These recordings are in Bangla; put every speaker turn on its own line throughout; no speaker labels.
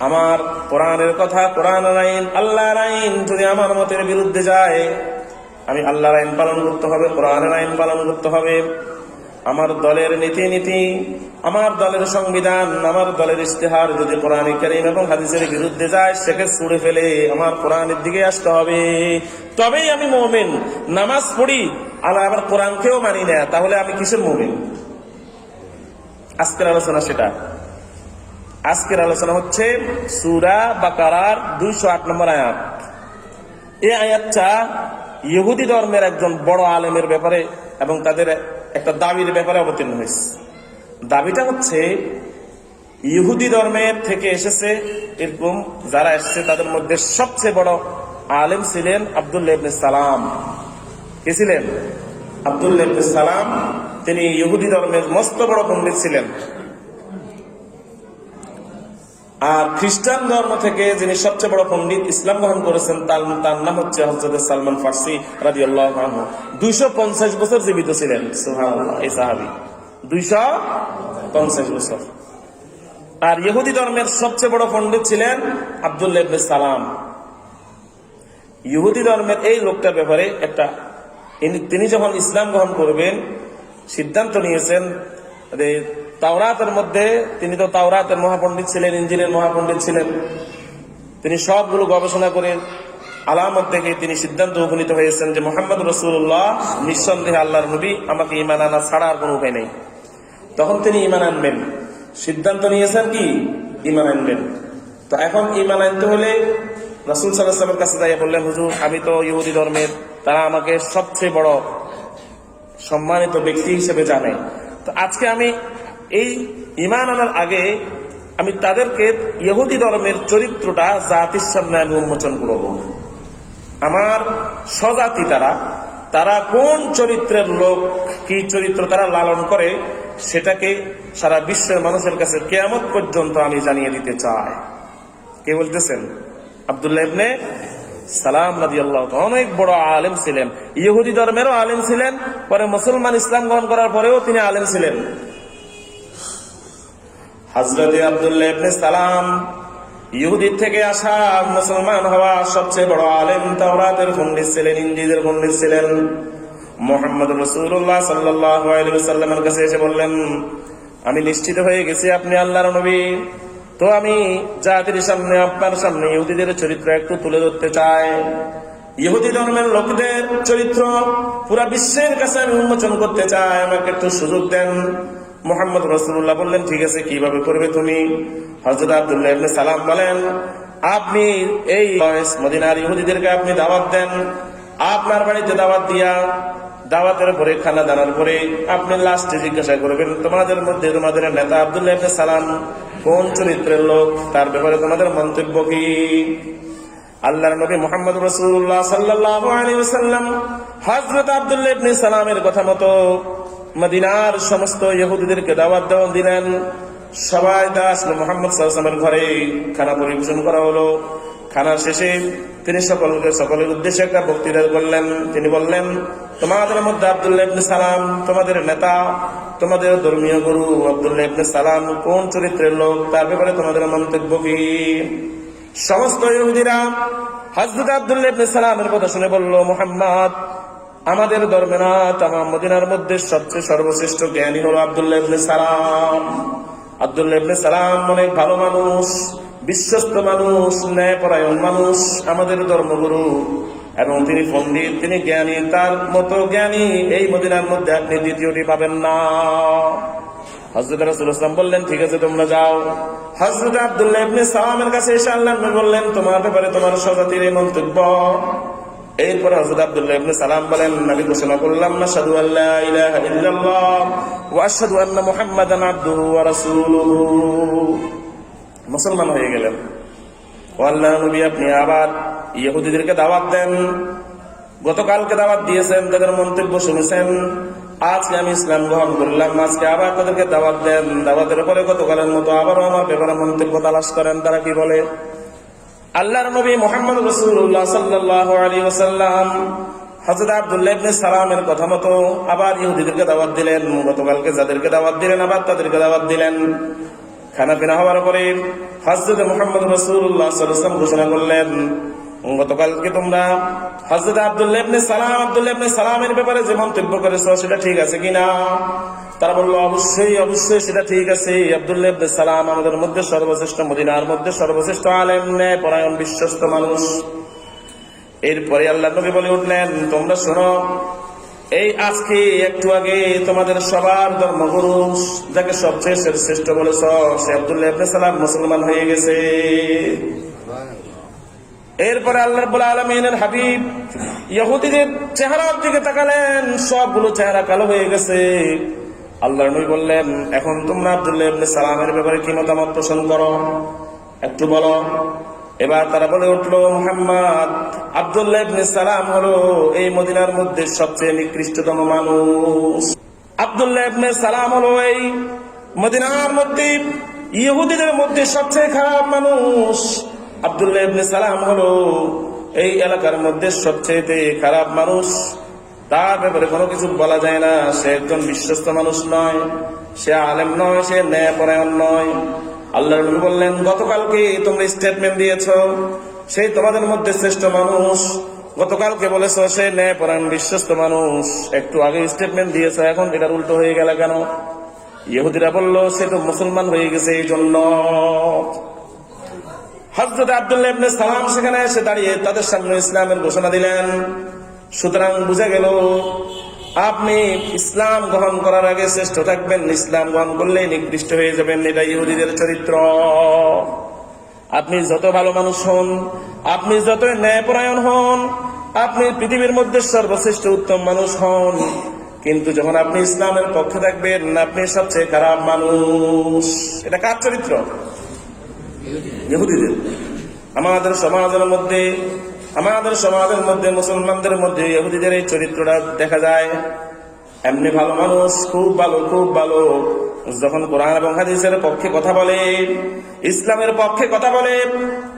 আমার কোরআনের কথা, কোরআনের আইন, আল্লাহর আইন যদি আমার মতের বিরুদ্ধে যায়, আমি আল্লাহর আইন পালন করতে হবে, কোরআনের আইন পালন করতে হবে। আমার দলের নীতি, আমার দলের সংবিধান, আমার দলের ইশতেহার যদি কোরআন কারীম এবং হাদিসের বিরুদ্ধে যায়, সেকে ছুঁড়ে ফেলে আমার কোরআনের দিকে আসতে হবে, তবেই আমি মুমিন। নামাজ পড়ি আবার কোরআনকেও মানি না, তাহলে আমি কিসের মুমিন? আজকের আলোচনা সেটা। আজকের আলোচনা হচ্ছে সূরা বাকারার 208 নম্বর আয়াত। এই আয়াতটা ইহুদি ধর্মের একজন বড় আলেমের ব্যাপারে এবং তাদের একটা দাবির ব্যাপারে অবতীর্ণ হয়েছে। দাবিটা হচ্ছে, ইহুদি ধর্মের থেকে এসেছে এরকম যারা এসেছে তাদের মধ্যে সবচেয়ে বড় আলেম ছিলেন আব্দুল্লাহ ইবনে সালাম। কে ছিলেন? আব্দুল্লাহ ইবনে সালাম। তিনি ইহুদি ধর্মের মস্ত বড় পণ্ডিত ছিলেন। আর খ্রিস্টান ধর্ম থেকে যিনি সবচেয়ে বড় পণ্ডিত, ইসলাম গ্রহণ করেছেন, তার নাম হচ্ছে হযরত সালমান ফারসি রাদিয়াল্লাহু আনহু। 250 বছর জীবিত ছিলেন। সুবহানাল্লাহ, এই সাহাবী 250 বছর। আর ইহুদি ধর্মের সবচেয়ে বড় পণ্ডিত ছিলেন আব্দুল্লাহ ইবনে সালাম। ইহুদি ধর্মের এই লোকটার ব্যাপারে তিনি যখন ইসলাম গ্রহণ করবেন সিদ্ধান্ত নিয়েছেন, তাওরাতের মধ্যে, তিনি তো তাওরাতের মহাপণ্ডিত ছিলেন, ইনজিলের মহাপণ্ডিত ছিলেন, তিনি সবগুলো গবেষণা করে আলামত থেকে তিনি সিদ্ধান্ত উপনীত হয়েছেন যে মুহাম্মদ রাসূলুল্লাহ নিঃসন্দেহে আল্লাহর নবী, আমাকে ঈমান আনা ছাড়া আর কোনো উপায় নেই। তখন তিনি ঈমান আনবেন, সিদ্ধান্ত নিয়েছেন কি ঈমান আনবেন। তো এখন ঈমান আনতে হলে রাসূল সাল্লাল্লাহু আলাইহি ওয়াসাল্লামের কাছে যাইয়া বললেন, হুজুর আমি তো ইহুদি ধর্মের, তারা আমাকে সবচেয়ে বড় সম্মানিত ব্যক্তি হিসেবে জানে, তো আজকে আমি এই ঈমান আনার আগে আমি তাদেরকে ইহুদি ধর্মের চরিত্রটা জাতির সামনে আমি উন্মোচন করব। আমার স্বজাতি তারা কোন চরিত্রের লোক, কি চরিত্র তারা লালন করে, সেটাকে সারা বিশ্বের মানুষের কাছে কিয়ামত পর্যন্ত আমি জানিয়ে দিতে চাই। কে বলতেছেন? আব্দুল্লাহ ইবনে সালাম রাদিয়াল্লাহু তাআলা। অনেক বড় আলেম ছিলেন, ইহুদি ধর্মেরও আলেম ছিলেন, পরে মুসলমান ইসলাম গ্রহণ করার পরেও তিনি আলেম ছিলেন। হযরত আব্দুল্লাহ ইবনে সালাম ইহুদি থেকে আসা, মুসলমান হওয়া সবচেয়ে বড় আলেম, তাওরাতের পণ্ডিত ছিলেন, ইনজিলের পণ্ডিত ছিলেন। মুহাম্মদ রাসূলুল্লাহ সাল্লাল্লাহু আলাইহি ওয়াসাল্লামের কাছে এসে বললেন, আমি নিশ্চিত হয়ে গেছি আপনি আল্লাহর নবী, তো আমি জাতির সামনে, আপনার সামনে ইহুদিদের চরিত্র একটু তুলে ধরতে চাই। ইহুদি ধর্মের লোকদের চরিত্র পুরা বিশ্বের কাছে আমি উন্মোচন করতে চাই, আমাকে একটু সুযোগ দেন। মুহাম্মদ রাসূলুল্লাহ বললেন, ঠিক আছে, কিভাবে করবে তুমি? হযরত আব্দুল্লাহ ইবনে সালাম বলেন, আপনি এই মদিনার ইহুদিদেরকে আপনি দাওয়াত দেন, আপনার বাড়িতে দাওয়াত দিয়া, দাওয়াতের পরে, খানা দানার পরে আপনি লাস্টে জিজ্ঞাসা করবেন, তোমাদের মধ্যে তোমাদের নেতা আব্দুল্লাহ ইবনে সালাম কোন চরিত্রের লোক, তার ব্যাপারে তোমাদের মন্তব্য কি? আল্লাহর নবী মুহাম্মদ রাসূলুল্লাহ সাল্লাল্লাহু আলাইহি ওয়াসাল্লাম হযরত আব্দুল্লাহ ইবনে সালামের কথা মতো মদিনার সমস্ত ইহুদিদেরকে দাওয়াত দিলেন। সবাই আসলো মুহাম্মদ সাল্লাল্লাহু আলাইহি ওয়াসাল্লামের ঘরে, খানা পরিবেশন করা হলো। খানার শেষে তিনি সকলের উদ্দেশ্যে একটা বক্তৃতা করলেন। তিনি বললেন, তোমাদের মধ্যে আব্দুল্লাহ ইবনে সালাম, তোমাদের নেতা, তোমাদের ধর্মীয় গুরু আব্দুল্লাহ ইবনে সালাম কোন চরিত্রের লোক, তার ব্যাপারে তোমাদের মন্তব্য কি? সমস্ত ইহুদিরা হযরত আব্দুল্লাহ ইবনে সালামের কথা শুনে বলল, মুহাম্মদ আমাদের ধর্মে না, তামাম মদিনার মধ্যে সবচেয়ে সর্বশ্রেষ্ঠ জ্ঞানী হলো আব্দুল্লাহ ইবনে সালাম। আব্দুল্লাহ ইবনে সালাম অনেক ভালো মানুষ, বিশ্বস্ত মানুষ, ন্যায়পরায়ণ মানুষ, আমাদের ধর্মগুরু, এবং তিনি পণ্ডিত, তিনি জ্ঞানী, তার মতো জ্ঞানী এই মদিনার মধ্যে আপনি দ্বিতীয়টি পাবেন না। হযরত রাসূলুল্লাহ সাল্লাল্লাহু আলাইহি ওয়াসাল্লাম বললেন, ঠিক আছে, তোমরা যাও। হযরত আব্দুল্লাহ ইবনে সালামের কাছে এসে আল্লাহর নবী বললেন, তোমার ব্যাপারে তোমার স্বজাতির এই মন্তব্য। এরপর হযরত আব্দুল্লাহ ইবনে সালাম বলেন, আমি ঘোষণা করলাম, আশহাদু আল্লা ইলাহা ইল্লাল্লাহ ওয়া আশহাদু আন্না মুহাম্মাদান আবদুহু ওয়া রাসূলুহু। মুসলমান হয়ে গেলেন। ও আল্লাহর নবী, আপনি আবার ইহুদিদেরকে দাওয়াত দেন। গতকালকে দাওয়াত দিয়েছেন, তাদের মন্তব্য শুনেছেন, আজকে আমি ইসলাম গ্রহণ করলাম, আজকে আবার তাদেরকে দাওয়াত দেন। দাওয়াতের পরে গতকালের মতো আবারও আমার ব্যাপারে মন্তব্য তালাশ করেন, তারা কি বলে। আল্লাহর নবী মুহাম্মদ রাসূলুল্লাহ সাল্লাল্লাহু আলাইহি ওয়াসাল্লাম হযরত আব্দুল্লাহ ইবনে সালামের কথা মতো আবার ইহুদিদেরকে দাওয়াত দিলেন। গতকালকে যাদেরকে দাওয়াত দিলেন, আবার তাদেরকে দাওয়াত দিলেন। খানা পিনা হওয়ার পরে হযরত মুহাম্মদ রাসূলুল্লাহ সাল্লাল্লাহু আলাইহি ওয়াসাল্লাম ঘোষণা করলেন, গতকালকে তোমরা হযরত আব্দুল্লাহ ইবনে সালামের ব্যাপারে যে মন্তব্য করেছো সেটা ঠিক আছে কিনা? তারা বলল, অবশ্যই অবশ্যই সেটা ঠিক আছে। আব্দুল্লাহ ইবনে সালাম আমাদের মধ্যে সর্বশ্রেষ্ঠ, মদিনার মধ্যে সর্বশ্রেষ্ঠ আলেম, ন্যায় পরায়ণ, বিশ্বস্ত মানুষ। এরপরে আল্লাহর নবী বলে উঠলেন, তোমরা শোনো, এই আজকে একটু আগে তোমাদের সবার ধর্মগুরু যাকে সবচেয়ে শ্রেষ্ঠ বলেছ, সে আব্দুল্লাহ ইবনে সালাম মুসলমান হয়ে গেছে। এরপরে আল্লাহ রাব্বুল আলামিনের হাবিব ইহুদীদের চেহারার দিকে তাকালেন, সবগুলো চেহারা কালো হয়ে গেছে। আল্লাহর নবী বললেন, এখন তোমরা আব্দুল্লাহ ইবনে সালামের ব্যাপারে কি মতামত পোষণ করো, একটু বলো। এবার তারা বলে উঠলো, মুহাম্মদ, আব্দুল্লাহ ইবনে সালাম হলো এই মদিনার মধ্যে সবচেয়ে নিকৃষ্টতম মানুষ। আব্দুল্লাহ ইবনে সালাম হলো এই মদিনার মধ্যে ইহুদীদের মধ্যে সবচেয়ে খারাপ মানুষ। আব্দুল্লাহ ইবনে সালাম হলো এই এলাকার মধ্যে সবচেয়ে খারাপ মানুষ। তার ব্যাপারে কোনো কিছু বলা যায় না। সে একজন বিশ্বস্ত মানুষ নয়, সে আলেম নয়, সে ন্যায়পরায়ণ নয়। আল্লাহর নবী বললেন, গতকালকে তোমরা স্টেটমেন্ট দিয়েছো সেই তোমাদের মধ্যে শ্রেষ্ঠ মানুষ, গতকালকে বলেছো সে ন্যায়পরায়ণ বিশ্বস্ত মানুষ, একটু আগে স্টেটমেন্ট দিয়েছো, এখন এটার উল্টো হয়ে গেল কেন? ইহুদিরা বলল, সে তো মুসলমান হয়ে গেছে এই জন্য। হযরত আব্দুল্লাহ ইবনে সালাম সেখানে এসে দাঁড়িয়ে তাদের সামনে ইসলামের ঘোষণা দিলেন। সুতরাং বুঝা গেল, আপনি ইসলাম গ্রহণ করার আগে শ্রেষ্ঠ থাকবেন, ইসলাম গ্রহণ করলে নিকৃষ্ট হয়ে যাবেন। এটা ইহুদীদের চরিত্র। আপনি যত ভালো মানুষ হন, আপনি যত ন্যায়পরায়ণ হন, আপনি পৃথিবীর মধ্যে সর্বশ্রেষ্ঠ উত্তম মানুষ হন, কিন্তু যখন আপনি ইসলামের পক্ষে থাকবেন, আপনি সবচেয়ে খারাপ মানুষ। এটা কার চরিত্র? ইহুদীদের। আমাদের সমাজের মধ্যে মুসলমানদের মধ্যে ইহুদীদের এই চরিত্রটা দেখা যায়। এমনি ভালো মানুষ, খুব ভালো, যখন কোরআন এবং হাদিসের পক্ষে কথা বলে, ইসলামের পক্ষে কথা বলে,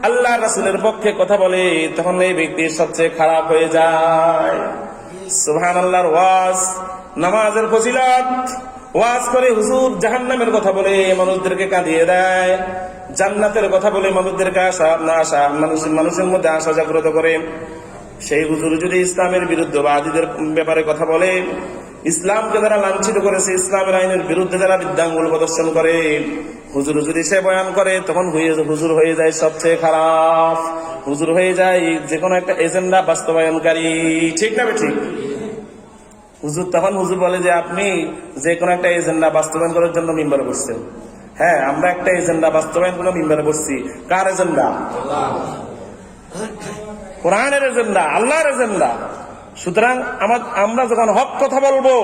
আল্লাহ রাসূলের পক্ষে কথা বলে, তখন এই ব্যক্তি সবচেয়ে খারাপ হয়ে যায়। সুবহানাল্লাহর ওয়াজ, নামাজের ফজিলত, ওয়াজ করে হুজুর জাহান্নামের কথা বলে মানুষদেরকে কাঁদিয়ে দেয়, জান্নাতের কথা বলে মানুষদেরকে মানুষের মধ্যে আশা জাগ্রত করে। সেই হুজুর যদি ইসলামের বিরুদ্ধে বা আদিদের ব্যাপারে কথা বলে, ইসলামকে যারা লাঞ্ছিত করেছে, ইসলামের আইনের বিরুদ্ধে যারা বৃদ্ধাঙ্গুল প্রদর্শন করে, হুজুর যদি সে বয়ান করে, তখন হুজুর হয়ে যায় সবচেয়ে খারাপ, হুজুর হয়ে যায় যে কোনো একটা এজেন্ডা বাস্তবায়নকারী। ঠিক না ঠিক? হুজুর বলে যে আপনি যে কোনো একটা এজেন্ডা বাস্তবায়ন করার জন্য মিম্বারে বসছেন। হ্যাঁ, আমরা একটা এজেন্ডা বাস্তবায়ন করে মিম্বারে বসছি। কার এজেন্ডা? কোরআনের এজেন্ডা, আল্লাহর এজেন্ডা। সুতরাং আমরা যখন হক কথা বলবো,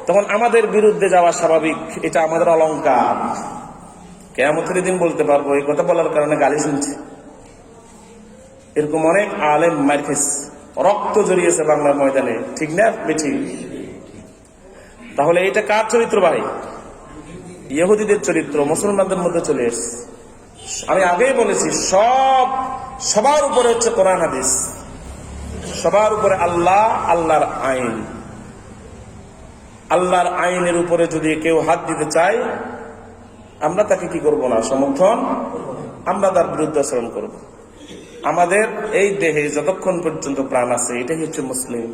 তখন আমাদের বিরুদ্ধে যাওয়া স্বাভাবিক, এটা আমাদের অলংকার। কিয়ামতের দিন বলতে পারবো এই কথা বলার কারণে গালি শুনছি। এরকম অনেক আলেম মার খেয়েছে, রক্ত জড়িয়েছে বাংলার ময়দানে। ঠিক না? ঠিক। তাহলে এটা কার চরিত্র ভাই? ইহুদীদের চরিত্র মুসলমানদের মধ্যে চলে এসেছে। আমি আগেই বলেছি, সবার উপরে হচ্ছে কোরআন হাদিস, সবার উপরে আল্লাহর আইন। আল্লাহর আইনের উপরে যদি কেউ হাত দিতে চায়, আমরা তাকে কি করব না? সমর্থন। আমরা তার বিরুদ্ধে আচরণ করব। আমাদের এই দেহে যতক্ষণ পর্যন্ত প্রাণ আছে, এটাই হচ্ছে মুসলিম।